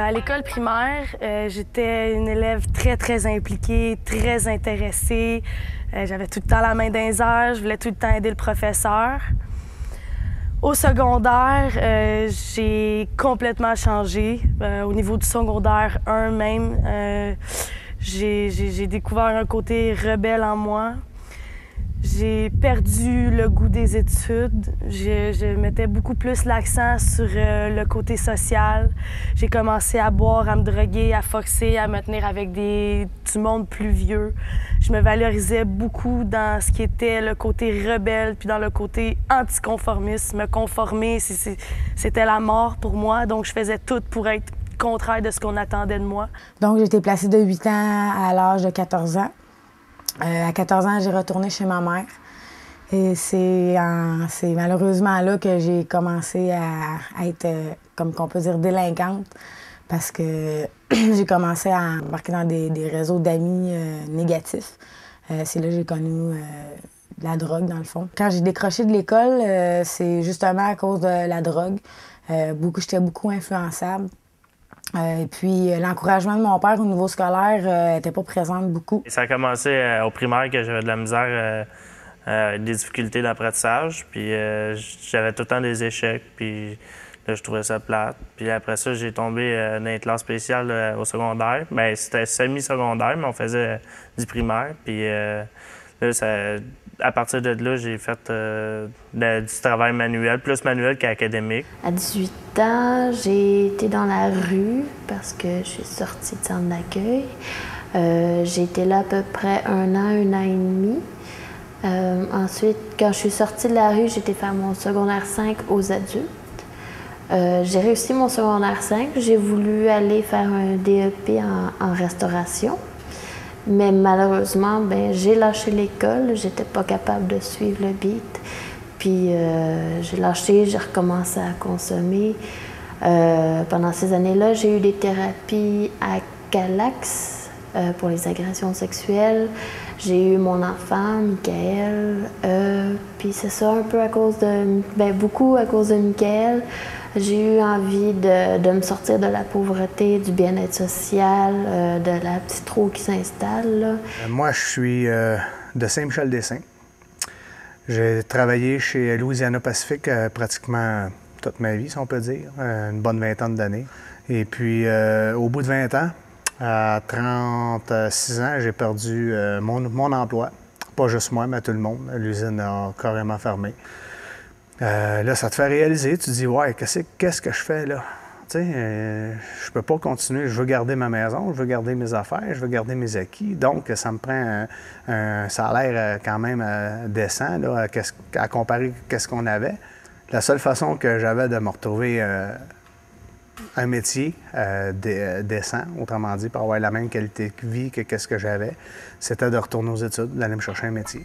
À l'école primaire, j'étais une élève très impliquée, très intéressée. J'avais tout le temps la main dans les airs, je voulais tout le temps aider le professeur. Au secondaire, j'ai complètement changé. Au niveau du secondaire 1 même, j'ai découvert un côté rebelle en moi. J'ai perdu le goût des études. Je mettais beaucoup plus l'accent sur le côté social. J'ai commencé à boire, à me droguer, à foxer, à me tenir avec du monde plus vieux. Je me valorisais beaucoup dans ce qui était le côté rebelle, puis dans le côté anticonformiste. Me conformer, c'était la mort pour moi. Donc, je faisais tout pour être contraire de ce qu'on attendait de moi. Donc, j'ai été placée de 8 ans à l'âge de 14 ans. À 14 ans, j'ai retourné chez ma mère. Et c'est malheureusement là que j'ai commencé à être, comme qu'on peut dire, délinquante. Parce que j'ai commencé à embarquer dans des réseaux d'amis négatifs. C'est là que j'ai connu de la drogue, dans le fond. Quand j'ai décroché de l'école, c'est justement à cause de la drogue. J'étais beaucoup influençable. Et puis, l'encouragement de mon père au niveau scolaire n'était pas présent beaucoup. Ça a commencé au primaire que j'avais de la misère, des difficultés d'apprentissage. Puis j'avais tout le temps des échecs, puis là, je trouvais ça plate. Puis après ça, j'ai tombé dans une classe spéciale au secondaire. Bien, c'était semi-secondaire, mais on faisait du primaire. Puis là, à partir de là, j'ai fait du travail manuel, plus manuel qu'académique. À 18 ans, j'ai été dans la rue parce que je suis sortie de centre d'accueil. J'ai été là à peu près un an et demi. Ensuite, quand je suis sortie de la rue, j'ai été faire mon secondaire 5 aux adultes. J'ai réussi mon secondaire 5. J'ai voulu aller faire un DEP en restauration. Mais malheureusement, j'ai lâché l'école. J'étais pas capable de suivre le beat. Puis j'ai lâché, j'ai recommencé à consommer. Pendant ces années-là, j'ai eu des thérapies à Calax pour les agressions sexuelles. J'ai eu mon enfant, Michael. Puis c'est ça, un peu à cause de... beaucoup à cause de Michael. J'ai eu envie de me sortir de la pauvreté, du bien-être social, de la petite trou qui s'installe. Moi, je suis de Saint-Michel-des-Saints. J'ai travaillé chez Louisiana Pacific pratiquement toute ma vie, si on peut dire, une bonne vingtaine d'années. Et puis, au bout de 20 ans, à 36 ans, j'ai perdu mon emploi. Pas juste moi, mais tout le monde. L'usine a carrément fermé. Là, ça te fait réaliser, tu te dis, ouais, qu'est-ce que je fais là? Tu sais, je peux pas continuer, je veux garder ma maison, je veux garder mes affaires, je veux garder mes acquis. Donc, ça me prend un salaire quand même décent là, à comparer à ce qu'on avait. La seule façon que j'avais de me retrouver un métier décent, autrement dit, pour avoir la même qualité de vie que ce que j'avais, c'était de retourner aux études, d'aller me chercher un métier.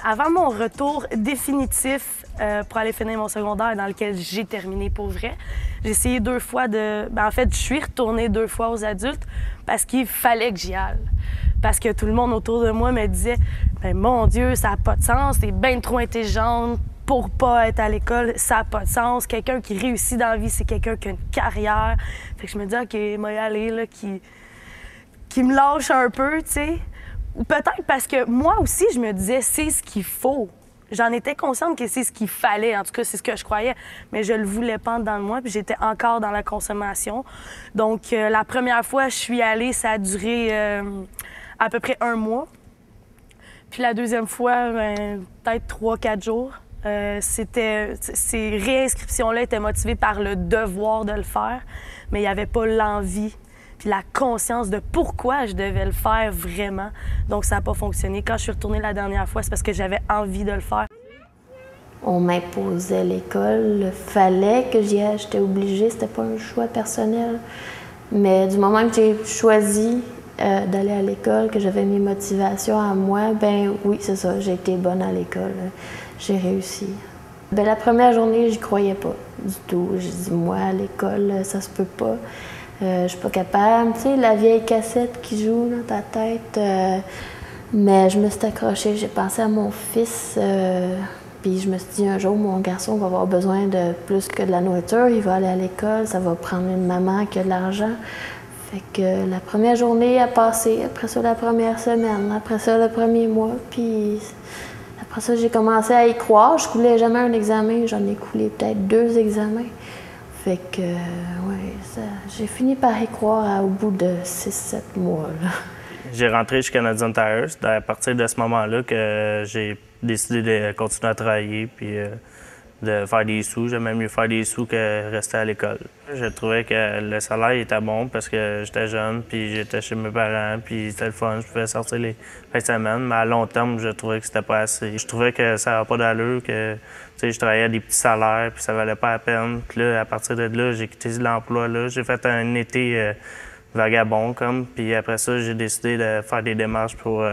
Avant mon retour définitif pour aller finir mon secondaire, dans lequel j'ai terminé pour vrai, j'ai essayé 2 fois de... en fait, je suis retournée 2 fois aux adultes parce qu'il fallait que j'y aille. Parce que tout le monde autour de moi me disait « Mon Dieu, ça n'a pas de sens, t'es bien trop intelligente pour pas être à l'école, ça n'a pas de sens. Quelqu'un qui réussit dans la vie, c'est quelqu'un qui a une carrière. » Fait que je me dis « OK, il m'a y aller, là, qui me lâche un peu, tu sais. » Ou peut-être parce que moi aussi, je me disais, c'est ce qu'il faut. J'en étais consciente que c'est ce qu'il fallait. En tout cas, c'est ce que je croyais. Mais je le voulais pas dans moi, puis j'étais encore dans la consommation. Donc, la première fois, je suis allée, ça a duré à peu près 1 mois. Puis la deuxième fois, peut-être 3-4 jours. Ces réinscriptions-là étaient motivées par le devoir de le faire, mais il n'y avait pas l'envie puis la conscience de pourquoi je devais le faire vraiment. Donc, ça n'a pas fonctionné. Quand je suis retournée la dernière fois, c'est parce que j'avais envie de le faire. On m'imposait l'école, il fallait que j'y aille, j'étais obligée, c'était pas un choix personnel. Mais du moment que j'ai choisi d'aller à l'école, que j'avais mes motivations à moi, oui, c'est ça, j'ai été bonne à l'école, j'ai réussi. La première journée, j'y croyais pas du tout. J'ai dit, moi, à l'école, ça se peut pas. Je suis pas capable. Tu sais, la vieille cassette qui joue dans ta tête. Mais je me suis accrochée. J'ai pensé à mon fils. Puis je me suis dit, un jour, mon garçon va avoir besoin de plus que de la nourriture. Il va aller à l'école, ça va prendre une maman qui a de l'argent. Fait que la première journée a passé, après ça, la première semaine, après ça, le premier mois. Puis après ça, j'ai commencé à y croire. Je coulais jamais un examen. J'en ai coulé peut-être 2 examens. Fait que, j'ai fini par y croire au bout de 6-7 mois, là. J'ai rentré chez Canadian Tire. C'est à partir de ce moment-là que j'ai décidé de continuer à travailler puis de faire des sous. J'aimais mieux faire des sous que rester à l'école. Je trouvais que le salaire était bon parce que j'étais jeune puis j'étais chez mes parents puis c'était le fun. Je pouvais sortir les fins de semaine, mais à long terme, je trouvais que c'était pas assez. Je trouvais que ça n'avait pas d'allure, que je travaillais à des petits salaires puis ça valait pas la peine. Puis là, à partir de là, j'ai quitté l'emploi. J'ai fait un été vagabond, puis après ça, j'ai décidé de faire des démarches pour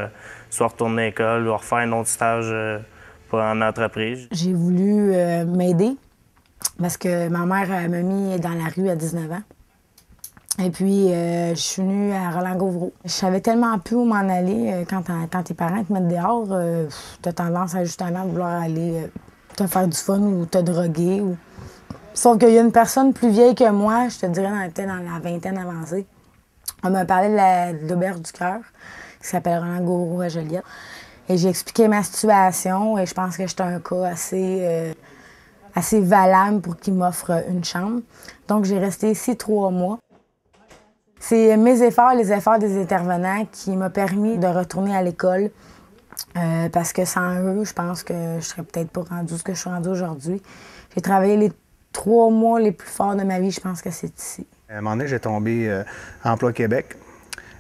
soit retourner à l'école ou refaire un autre stage en entreprise. J'ai voulu m'aider parce que ma mère m'a mis dans la rue à 19 ans. Et puis, je suis venue à Roland-Gauvreau. Je savais tellement plus où m'en aller. Quand tes parents te mettent dehors, tu as tendance à justement vouloir aller te faire du fun ou te droguer. Sauf qu'il y a une personne plus vieille que moi, je te dirais dans la vingtaine avancée. On m'a parlé de l'auberge du cœur, qui s'appelle Roland-Gauvreau à Joliette. Et j'ai expliqué ma situation et je pense que j'étais un cas assez valable pour qu'il m'offre une chambre. Donc, j'ai resté ici 3 mois. C'est mes efforts, les efforts des intervenants qui m'ont permis de retourner à l'école parce que sans eux, je pense que je serais peut-être pas rendue ce que je suis rendue aujourd'hui. J'ai travaillé les 3 mois les plus forts de ma vie, je pense que c'est ici. À un moment donné, j'ai tombé à Emploi Québec.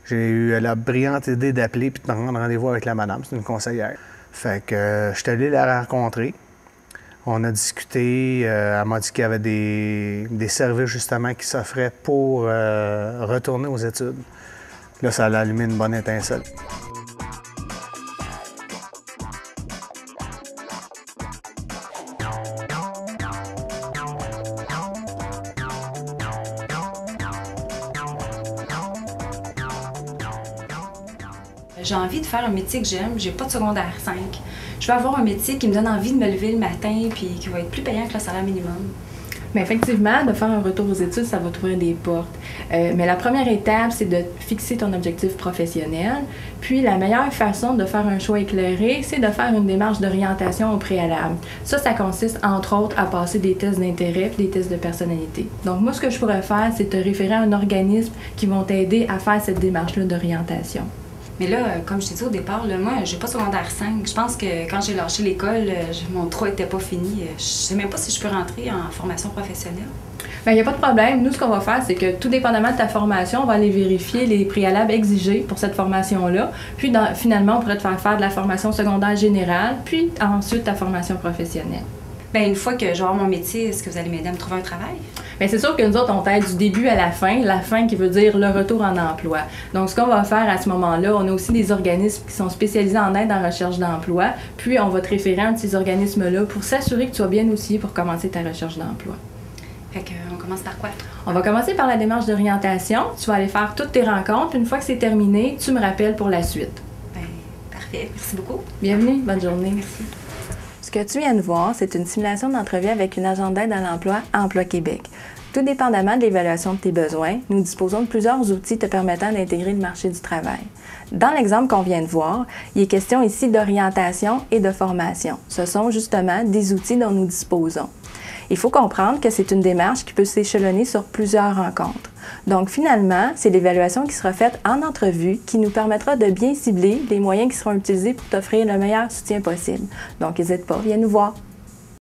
J'ai eu la brillante idée d'appeler et de prendre rendez-vous avec la madame. C'est une conseillère. Fait que je suis allé la rencontrer. On a discuté. Elle m'a dit qu'il y avait des services justement qui s'offraient pour retourner aux études. Là, ça a allumé une bonne étincelle. J'ai envie de faire un métier que j'aime, j'ai pas de secondaire 5. Je veux avoir un métier qui me donne envie de me lever le matin puis qui va être plus payant que le salaire minimum. Mais effectivement, de faire un retour aux études, ça va t'ouvrir des portes. Mais la première étape, c'est de fixer ton objectif professionnel. Puis la meilleure façon de faire un choix éclairé, c'est de faire une démarche d'orientation au préalable. Ça consiste entre autres à passer des tests d'intérêt et des tests de personnalité. Donc moi, ce que je pourrais faire, c'est te référer à un organisme qui vont t'aider à faire cette démarche-là d'orientation. Mais là, comme je t'ai dit au départ, moi, j'ai pas secondaire 5. Je pense que quand j'ai lâché l'école, mon 3 était pas fini. Je sais même pas si je peux rentrer en formation professionnelle. Bien, il n'y a pas de problème. Nous, ce qu'on va faire, c'est que tout dépendamment de ta formation, on va aller vérifier les préalables exigés pour cette formation-là. Puis, finalement, on pourrait te faire de la formation secondaire générale, puis ensuite ta formation professionnelle. Bien, une fois que je vais avoir mon métier, est-ce que vous allez m'aider à me trouver un travail? Bien, c'est sûr que nous autres, on t'aide du début à la fin qui veut dire le retour en emploi. Donc, ce qu'on va faire à ce moment-là, on a aussi des organismes qui sont spécialisés en aide en recherche d'emploi, puis on va te référer à un de ces organismes-là pour s'assurer que tu sois bien outillé pour commencer ta recherche d'emploi. Fait qu'on commence par quoi? On va commencer par la démarche d'orientation. Tu vas aller faire toutes tes rencontres. Une fois que c'est terminé, tu me rappelles pour la suite. Bien, parfait. Merci beaucoup. Bienvenue. Bonne journée. Merci. Ce que tu viens de voir, c'est une simulation d'entrevue avec une agente d'aide à l'emploi Emploi Québec. Tout dépendamment de l'évaluation de tes besoins, nous disposons de plusieurs outils te permettant d'intégrer le marché du travail. Dans l'exemple qu'on vient de voir, il est question ici d'orientation et de formation. Ce sont justement des outils dont nous disposons. Il faut comprendre que c'est une démarche qui peut s'échelonner sur plusieurs rencontres. Donc finalement, c'est l'évaluation qui sera faite en entrevue qui nous permettra de bien cibler les moyens qui seront utilisés pour t'offrir le meilleur soutien possible. Donc n'hésite pas, viens nous voir.